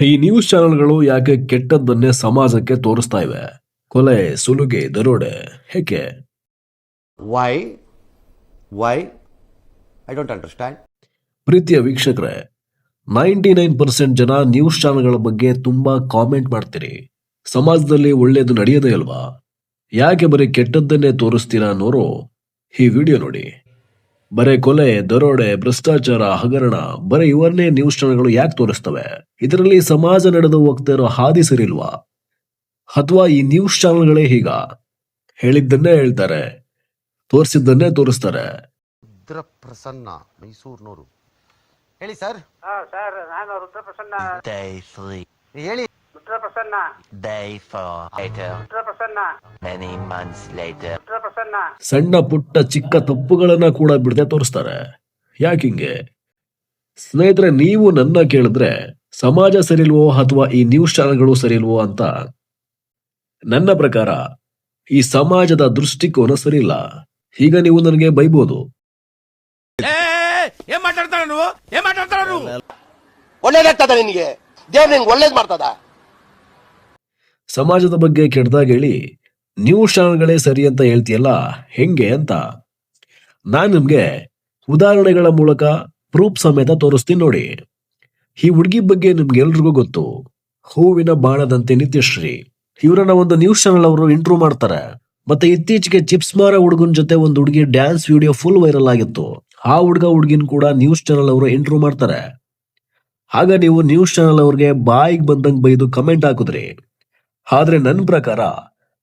ಈ ನ್ಯೂಸ್ ಚಾನೆಲ್ಗಳು ಯಾಕೆ ಕೆಟ್ಟದ್ದನ್ನೇ ಸಮಾಜಕ್ಕೆ ತೋರಿಸ್ತಾ ಇವೆ? ಕೊಲೆ, ಸುಲಿಗೆ, ದರೋಡೆ, ಹೇಗೆ? Why? Why? I don't understand. ಪ್ರೀತಿಯ ವೀಕ್ಷಕರೇ, 99% ಜನ ನ್ಯೂಸ್ ಚಾನೆಲ್ಗಳ ಬಗ್ಗೆ ತುಂಬಾ ಕಾಮೆಂಟ್ ಮಾಡ್ತೀರಿ. ಸಮಾಜದಲ್ಲಿ ಒಳ್ಳೇದು ನಡೆಯೋದೇ ಅಲ್ವಾ? ಯಾಕೆ ಬರೀ ಕೆಟ್ಟದ್ದನ್ನೇ ತೋರಿಸ್ತೀರಾ ಅನ್ನೋರು ಈ ವಿಡಿಯೋ ನೋಡಿ. ಬರೇ ಕೊಲೆ, ದರೋಡೆ, ಭ್ರಷ್ಟಾಚಾರ, ಹಗರಣ, ಬರೀ ಇವರನ್ನೇ ನ್ಯೂಸ್ ಚಾನೆಲ್ಗಳು ಯಾಕೆ ತೋರಿಸ್ತವೆ? ಇದರಲ್ಲಿ ಸಮಾಜ ನಡೆದು ಹೋಗ್ತಾ ಇರೋ ಹಾದಿ ಸರಿಲ್ವಾ? ಅಥವಾ ಈ ನ್ಯೂಸ್ ಚಾನೆಲ್ಗಳೇ ಹೀಗ ಹೇಳಿದ್ದನ್ನೇ ಹೇಳ್ತಾರೆ, ತೋರಿಸಿದ್ದನ್ನೇ ತೋರಿಸ್ತಾರೆ? ರುದ್ರ ಪ್ರಸನ್ನ ಮೈಸೂರಿನವರು ಹೇಳಿ ಸರ್. ಸರ್ ನಾನು ರುದ್ರಪ್ರಸನ್ನ. Day 3, ಹೇಳಿ. ರುದ್ರಪ್ರಸನ್ನ. day 4, later, ರುದ್ರಪ್ರಸನ್ನ. many months later. ರುದ್ರಪ್ರಸನ್ನ. ಸಣ್ಣ ಪುಟ್ಟ ಚಿಕ್ಕ ತಪ್ಪುಗಳನ್ನ ಕೂಡ ಬಿಡದೆ ತೋರಿಸ್ತಾರೆ. ಯಾಕಿಂಗೆ? ಸ್ನೇಹಿತರೆ, ನೀವು ನನ್ನ ಕೇಳಿದ್ರೆ ಸಮಾಜ ಸರಿಲ್ವೋ ಅಥವಾ ಈ ನ್ಯೂಸ್ ಚಾನೆಲ್ಗಳು ಸರಿಲ್ವೋ ಅಂತ? ನನ್ನ ಪ್ರಕಾರ ಈ ಸಮಾಜದ ದೃಷ್ಟಿಕೋನ ಸರಿಯಿಲ್ಲ. ಈಗ ನೀವು ನನಗೆ ಬೈಬೋದು. ಒಳ್ಳೇದಾಗ್ತದ ನಿನ್ಗೆ? ದೇವ್ರು ನಿನ್ಗೆ ಒಳ್ಳೇದ್ ಮಾಡ್ತದ? ಸಮಾಜದ ಬಗ್ಗೆ ಕೆಟ್ಟದಾಗ ಹೇಳಿ ನ್ಯೂಸ್ ಚಾನೆಲ್ಗಳೇ ಸರಿ ಅಂತ ಹೇಳ್ತೀಯಲ್ಲ, ಹೆಂಗೆ ಅಂತ ನಾನು ನಿಮ್ಗೆ ಉದಾಹರಣೆಗಳ ಮೂಲಕ ಪ್ರೂಫ್ ಸಮೇತ ತೋರಿಸ್ತೀನಿ ನೋಡಿ. ಈ ಹುಡುಗಿ ಬಗ್ಗೆ ನಿಮ್ಗೆ ಎಲ್ರಿಗೂ ಗೊತ್ತು, ಹೂವಿನ ಬಾಣದಂತೆ ನಿತ್ಯಶ್ರೀ. ಇವರನ್ನ ಒಂದು ನ್ಯೂಸ್ ಚಾನೆಲ್ ಅವರು ಇಂಟರ್ವ್ಯೂ ಮಾಡ್ತಾರೆ. ಮತ್ತೆ ಇತ್ತೀಚೆಗೆ ಚಿಪ್ಸ್ ಮಾರ ಹುಡುಗನ ಜೊತೆ ಒಂದು ಹುಡುಗಿ ಡ್ಯಾನ್ಸ್ ವಿಡಿಯೋ ಫುಲ್ ವೈರಲ್ ಆಗಿತ್ತು. ಆ ಹುಡುಗಿನ ಕೂಡ ನ್ಯೂಸ್ ಚಾನೆಲ್ ಅವರು ಇಂಟರ್ವ್ಯೂ ಮಾಡ್ತಾರೆ. ಆಗ ನೀವು ನ್ಯೂಸ್ ಚಾನೆಲ್ ಅವ್ರಿಗೆ ಬಾಯಿಗೆ ಬಂದಂಗ್ ಬೈದು ಕಮೆಂಟ್ ಹಾಕಿದ್ರಿ. ಆದ್ರೆ ನನ್ನ ಪ್ರಕಾರ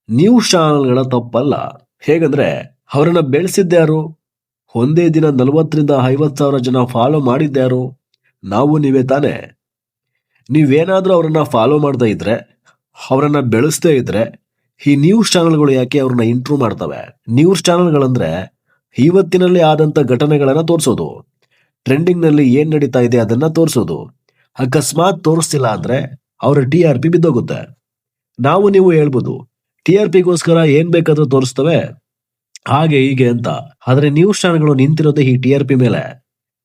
ನ್ಯೂಸ್ ಚಾನೆಲ್ಗಳ ತಪ್ಪಲ್ಲ. ಹೇಗಂದ್ರೆ ಅವರನ್ನ ಬೆಳೆಸಿದ್ದ್ಯಾರು? ಒಂದೇ ದಿನ 40,000-50,000 ಜನ ಫಾಲೋ ಮಾಡಿದ್ದ್ಯಾರು? ನಾವು ನೀವೇ ತಾನೆ. ನೀವೇನಾದ್ರೂ ಅವರನ್ನ ಫಾಲೋ ಮಾಡ್ತಾ ಇದ್ರೆ, ಅವರನ್ನ ಬೆಳೆಸ್ತಾ ಇದ್ರೆ, ಈ ನ್ಯೂಸ್ ಚಾನೆಲ್ಗಳು ಯಾಕೆ ಅವ್ರನ್ನ ಇಂಟ್ರೂ ಮಾಡ್ತವೆ? ನ್ಯೂಸ್ ಚಾನೆಲ್ಗಳಂದ್ರೆ ಇವತ್ತಿನಲ್ಲಿ ಆದಂತ ಘಟನೆಗಳನ್ನ ತೋರಿಸೋದು, ಟ್ರೆಂಡಿಂಗ್ ನಲ್ಲಿ ಏನ್ ನಡೀತಾ ಇದೆ ಅದನ್ನ ತೋರಿಸೋದು. ಅಕಸ್ಮಾತ್ ತೋರಿಸ್ತಿಲ್ಲ ಅಂದ್ರೆ ಅವ್ರ TRP ಬಿದ್ದೋಗುತ್ತೆ. ನಾವು ನೀವು ಹೇಳ್ಬೋದು, TRPಗೋಸ್ಕರ ಏನ್ ಬೇಕಾದ್ರೂ ತೋರಿಸ್ತವೆ ಹಾಗೆ ಹೀಗೆ ಅಂತ. ಆದ್ರೆ ನ್ಯೂಸ್ ಚಾನೆಲ್ಗಳು ನಿಂತಿರೋದೇ ಈ TRP ಮೇಲೆ,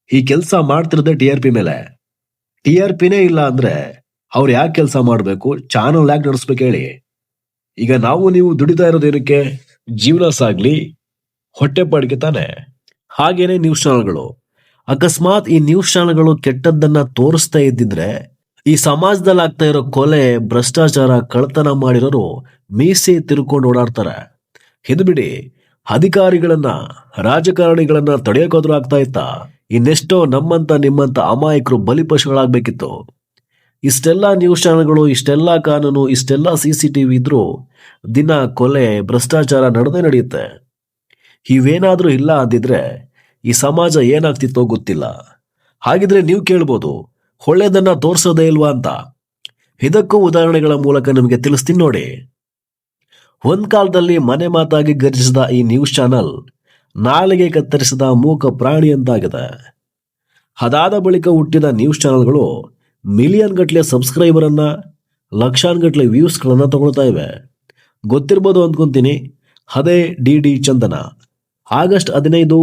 ಈ ಕೆಲಸ ಮಾಡ್ತಿರೋದೇ TRP ಮೇಲೆ. TRPನೇ ಇಲ್ಲ ಅಂದ್ರೆ ಅವ್ರು ಯಾಕೆ ಕೆಲಸ ಮಾಡ್ಬೇಕು? ಚಾನೆಲ್ ಯಾಕೆ ನಡೆಸ್ಬೇಕು ಹೇಳಿ? ಈಗ ನಾವು ನೀವು ದುಡಿತಾ ಇರೋದೇನಕ್ಕೆ? ಜೀವನ ಸಾಗ್ಲಿ, ಹೊಟ್ಟೆಪಾಡಿಗೆ ತಾನೆ. ಹಾಗೇನೆ ನ್ಯೂಸ್ ಚಾನೆಲ್ಗಳು. ಅಕಸ್ಮಾತ್ ಈ ನ್ಯೂಸ್ ಚಾನೆಲ್ಗಳು ಕೆಟ್ಟದ್ದನ್ನ ತೋರಿಸ್ತಾ ಇದ್ದಿದ್ರೆ, ಈ ಸಮಾಜದಲ್ಲಿ ಆಗ್ತಾ ಇರೋ ಕೊಲೆ, ಭ್ರಷ್ಟಾಚಾರ, ಕಳ್ತನ ಮಾಡಿರೋರು ಮೀಸೆ ತಿರ್ಕೊಂಡು ಓಡಾಡ್ತಾರೆ. ಇದು ಬಿಡಿ, ಅಧಿಕಾರಿಗಳನ್ನ, ರಾಜಕಾರಣಿಗಳನ್ನ ತಡೆಯೋಕಾದ್ರೂ ಆಗ್ತಾ ಇತ್ತಾ? ಇನ್ನೆಷ್ಟೋ ನಮ್ಮಂತ ನಿಮ್ಮಂತ ಅಮಾಯಕರು ಬಲಿಪಶುಗಳಾಗ್ಬೇಕಿತ್ತು. ಇಷ್ಟೆಲ್ಲ ನ್ಯೂಸ್ ಚಾನೆಲ್ಗಳು, ಇಷ್ಟೆಲ್ಲ ಕಾನೂನು, ಇಷ್ಟೆಲ್ಲ CCTV ಇದ್ರೂ ದಿನ ಕೊಲೆ, ಭ್ರಷ್ಟಾಚಾರ ನಡೆಯುತ್ತೆ. ಇವೇನಾದ್ರೂ ಇಲ್ಲ ಅಂದಿದ್ರೆ ಈ ಸಮಾಜ ಏನಾಗ್ತಿತ್ತೋ ಗೊತ್ತಿಲ್ಲ. ಹಾಗಿದ್ರೆ ನೀವು ಕೇಳ್ಬೋದು, ಒಳ್ಳೇದನ್ನ ತೋರ್ಸೋದೇ ಇಲ್ವಾ ಅಂತ. ಇದಕ್ಕೂ ಉದಾಹರಣೆಗಳ ಮೂಲಕ ನಿಮಗೆ ತಿಳಿಸ್ತೀನಿ ನೋಡಿ. ಒಂದ್ ಕಾಲದಲ್ಲಿ ಮನೆ ಮಾತಾಗಿ ಗರ್ಜಿಸಿದ ಈ ನ್ಯೂಸ್ ಚಾನೆಲ್ ನಾಲಿಗೆ ಕತ್ತರಿಸಿದ ಮೂಕ ಪ್ರಾಣಿ ಅಂತಾಗಿದೆ. ಅದಾದ ಬಳಿಕ ಹುಟ್ಟಿದ ನ್ಯೂಸ್ ಚಾನೆಲ್ಗಳು ಮಿಲಿಯನ್ ಗಟ್ಟಲೆ ಸಬ್ಸ್ಕ್ರೈಬರ್ ಅನ್ನ, ಲಕ್ಷಾನ್ಗಟ್ಲೆ ವ್ಯೂಸ್ಗಳನ್ನ ತಗೊಳ್ತಾ ಇವೆ. ಗೊತ್ತಿರ್ಬೋದು ಅಂದ್ಕೊಂತೀನಿ, ಅದೇ DD ಚಂದನ. ಆಗಸ್ಟ್ 15,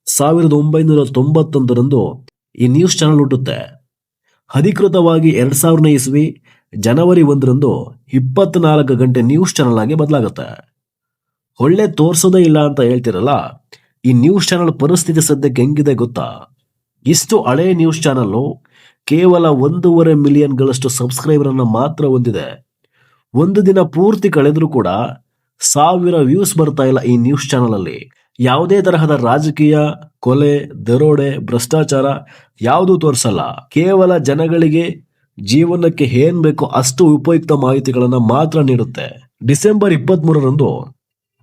1991 ಈ ನ್ಯೂಸ್ ಚಾನೆಲ್ ಹುಟ್ಟುತ್ತೆ. ಅಧಿಕೃತವಾಗಿ 2000ನೇ ಇಸ್ವಿ ಜನವರಿ 1 24 ಗಂಟೆ ನ್ಯೂಸ್ ಚಾನೆಲ್ ಆಗಿ ಬದಲಾಗುತ್ತೆ. ಒಳ್ಳೆ ತೋರ್ಸೋದೇ ಇಲ್ಲ ಅಂತ ಹೇಳ್ತಿರಲ್ಲ, ಈ ನ್ಯೂಸ್ ಚಾನೆಲ್ ಪರಿಸ್ಥಿತಿ ಸದ್ಯಕ್ಕೆ ಹೆಂಗಿದೆ ಗೊತ್ತಾ? ಇಷ್ಟು ಹಳೆ ನ್ಯೂಸ್ ಚಾನೆಲ್ ಕೇವಲ 1.5 ಮಿಲಿಯನ್ಗಳಷ್ಟು ಸಬ್ಸ್ಕ್ರೈಬರ್ ಅನ್ನ ಮಾತ್ರ ಹೊಂದಿದೆ. ಒಂದು ದಿನ ಪೂರ್ತಿ ಕಳೆದ್ರೂ ಕೂಡ 1000 ವ್ಯೂಸ್ ಬರ್ತಾ ಇಲ್ಲ ಈ ನ್ಯೂಸ್ ಚಾನೆಲ್ ಅಲ್ಲಿ. ಯಾವುದೇ ತರಹದ ರಾಜಕೀಯ, ಕೊಲೆ, ದರೋಡೆ, ಭ್ರಷ್ಟಾಚಾರ ಯಾವುದೂ ತೋರಿಸಲ್ಲ. ಕೇವಲ ಜನಗಳಿಗೆ ಜೀವನಕ್ಕೆ ಏನ್ ಬೇಕೋ ಅಷ್ಟು ಉಪಯುಕ್ತ ಮಾಹಿತಿಗಳನ್ನ ಮಾತ್ರ ನೀಡುತ್ತೆ. ಡಿಸೆಂಬರ್ 23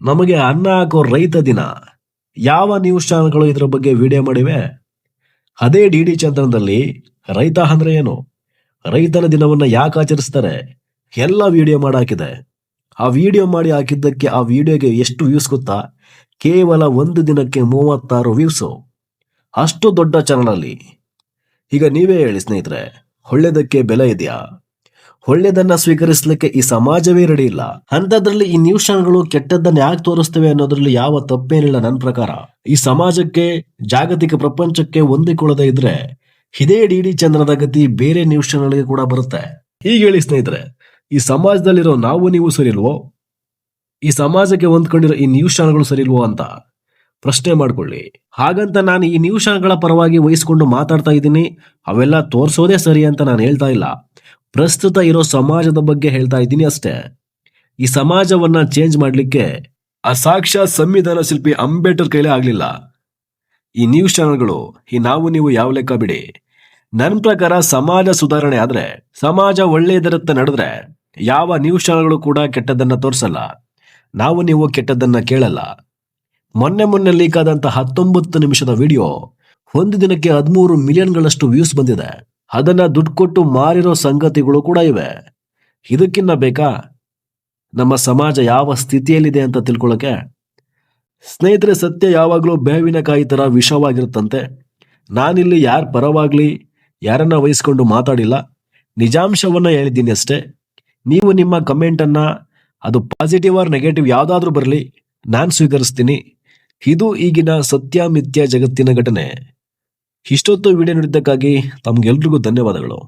ನಮಗೆ ಅನ್ನ ಹಾಕೋ ರೈತ ದಿನ. ಯಾವ ನ್ಯೂಸ್ ಚಾನೆಲ್ಗಳು ಇದರ ಬಗ್ಗೆ ವಿಡಿಯೋ ಮಾಡಿವೆ? ಅದೇ DD ಚಂದನದಲ್ಲಿ ರೈತ ಅಂದ್ರೆ ಏನು, ರೈತನ ದಿನವನ್ನ ಯಾಕೆ ಆಚರಿಸ್ತಾರೆ ಎಲ್ಲ ವಿಡಿಯೋ ಮಾಡಿ ಹಾಕಿದೆ. ಆ ವಿಡಿಯೋ ಮಾಡಿ ಹಾಕಿದ್ದಕ್ಕೆ ಆ ವಿಡಿಯೋಗೆ ಎಷ್ಟು ವ್ಯೂಸ್ ಗೊತ್ತಾ? ಕೇವಲ ಒಂದು ದಿನಕ್ಕೆ 36 ವ್ಯೂಸು. ಅಷ್ಟು ದೊಡ್ಡ ಚಾನಲ್ ಅಲ್ಲಿ. ಈಗ ನೀವೇ ಹೇಳಿ ಸ್ನೇಹಿತರೆ, ಒಳ್ಳೇದಕ್ಕೆ ಬೆಲೆ ಇದೆಯಾ? ಒಳ್ಳೇದನ್ನ ಸ್ವೀಕರಿಸಲಿಕ್ಕೆ ಈ ಸಮಾಜವೇ ರೆಡಿ ಇಲ್ಲ. ಅಂತದ್ರಲ್ಲಿ ಈ ನ್ಯೂಸ್ ಚಾನೆಲ್ಗಳು ಕೆಟ್ಟದ್ದನ್ನ ಯಾಕೆ ತೋರಿಸ್ತವೆ ಅನ್ನೋದ್ರಲ್ಲಿ ಯಾವ ತಪ್ಪೇನಿಲ್ಲ ನನ್ನ ಪ್ರಕಾರ. ಈ ಸಮಾಜಕ್ಕೆ, ಜಾಗತಿಕ ಪ್ರಪಂಚಕ್ಕೆ ಹೊಂದಿಕೊಳ್ಳದೆ ಇದ್ರೆ ಇದೇ DD ಚಂದನದ ಗತಿ ಬೇರೆ ನ್ಯೂಸ್ ಚಾನೆಲ್ಗೆ ಕೂಡ ಬರುತ್ತೆ. ಹೀಗೆ ಹೇಳಿ ಸ್ನೇಹಿತರೆ, ಈ ಸಮಾಜದಲ್ಲಿರೋ ನಾವು ನೀವು ಸರಿಲ್ವೋ, ಈ ಸಮಾಜಕ್ಕೆ ಹೊಂದ್ಕೊಂಡಿರೋ ಈ ನ್ಯೂಸ್ ಚಾನಲ್ಗಳು ಸರಿಲ್ವೋ ಅಂತ ಪ್ರಶ್ನೆ ಮಾಡ್ಕೊಳ್ಳಿ. ಹಾಗಂತ ನಾನು ಈ ನ್ಯೂಸ್ ಚಾನಲ್ಗಳ ಪರವಾಗಿ ವಹಿಸ್ಕೊಂಡು ಮಾತಾಡ್ತಾ ಇದ್ದೀನಿ, ಅವೆಲ್ಲ ತೋರಿಸೋದೇ ಸರಿ ಅಂತ ನಾನು ಹೇಳ್ತಾ ಇಲ್ಲ. ಪ್ರಸ್ತುತ ಇರೋ ಸಮಾಜದ ಬಗ್ಗೆ ಹೇಳ್ತಾ ಇದ್ದೀನಿ ಅಷ್ಟೇ. ಈ ಸಮಾಜವನ್ನ ಚೇಂಜ್ ಮಾಡ್ಲಿಕ್ಕೆ ಆ ಸಾಕ್ಷಾತ್ ಸಂವಿಧಾನ ಶಿಲ್ಪಿ ಅಂಬೇಡ್ಕರ್ ಕೈಲೇ ಆಗ್ಲಿಲ್ಲ. ಈ ನ್ಯೂಸ್ ಚಾನಲ್ಗಳು, ಈ ನಾವು ನೀವು ಯಾವ ಲೆಕ್ಕ ಬಿಡಿ. ನನ್ನ ಪ್ರಕಾರ ಸಮಾಜ ಸುಧಾರಣೆ ಆದ್ರೆ, ಸಮಾಜ ಒಳ್ಳೆಯದರತ್ತ ನಡೆದ್ರೆ ಯಾವ ನ್ಯೂಸ್ ಚಾನಲ್ಗಳು ಕೂಡ ಕೆಟ್ಟದನ್ನ ತೋರಿಸಲ್ಲ, ನಾವು ನೀವು ಕೆಟ್ಟದನ್ನ ಕೇಳಲ್ಲ. ಮೊನ್ನೆ ಲೀಕ್ ಆದಂತ 19 ನಿಮಿಷದ ವಿಡಿಯೋ ಒಂದು ದಿನಕ್ಕೆ 13 ಮಿಲಿಯನ್ಗಳಷ್ಟು ವ್ಯೂಸ್ ಬಂದಿದೆ. ಅದನ್ನ ದುಡ್ಡು ಕೊಟ್ಟು ಮಾರಿರೋ ಸಂಗತಿಗಳು ಕೂಡ ಇವೆ. ಇದಕ್ಕಿನ್ನ ಬೇಕಾ ನಮ್ಮ ಸಮಾಜ ಯಾವ ಸ್ಥಿತಿಯಲ್ಲಿದೆ ಅಂತ ತಿಳ್ಕೊಳ್ಳೋಕೆ? ಸ್ನೇಹಿತರೆ, ಸತ್ಯ ಯಾವಾಗಲೂ ಬೇವಿನಕಾಯಿ ತರ ವಿಷವಾಗಿರುತ್ತಂತೆ. ನಾನಿಲ್ಲಿ ಯಾರ ಪರವಾಗ್ಲಿ ಯಾರನ್ನ ವಹಿಸ್ಕೊಂಡು ಮಾತಾಡಿಲ್ಲ, ನಿಜಾಂಶವನ್ನ ಹೇಳಿದ್ದೀನಿ ಅಷ್ಟೇ. ನೀವು ನಿಮ್ಮ ಕಮೆಂಟನ್ನು, ಅದು ಪಾಸಿಟಿವ್ ಆರ್ ನೆಗೆಟಿವ್ ಯಾವುದಾದ್ರೂ ಬರಲಿ, ನಾನು ಸ್ವೀಕರಿಸ್ತೀನಿ. ಇದು ಈಗಿನ ಸತ್ಯ ಮಿಥ್ಯ ಜಗತ್ತಿನ ಘಟನೆ. ಇಷ್ಟೊತ್ತು ವಿಡಿಯೋ ನೋಡಿದ್ದಕ್ಕಾಗಿ ತಮ್ಗೆಲ್ರಿಗೂ ಧನ್ಯವಾದಗಳು.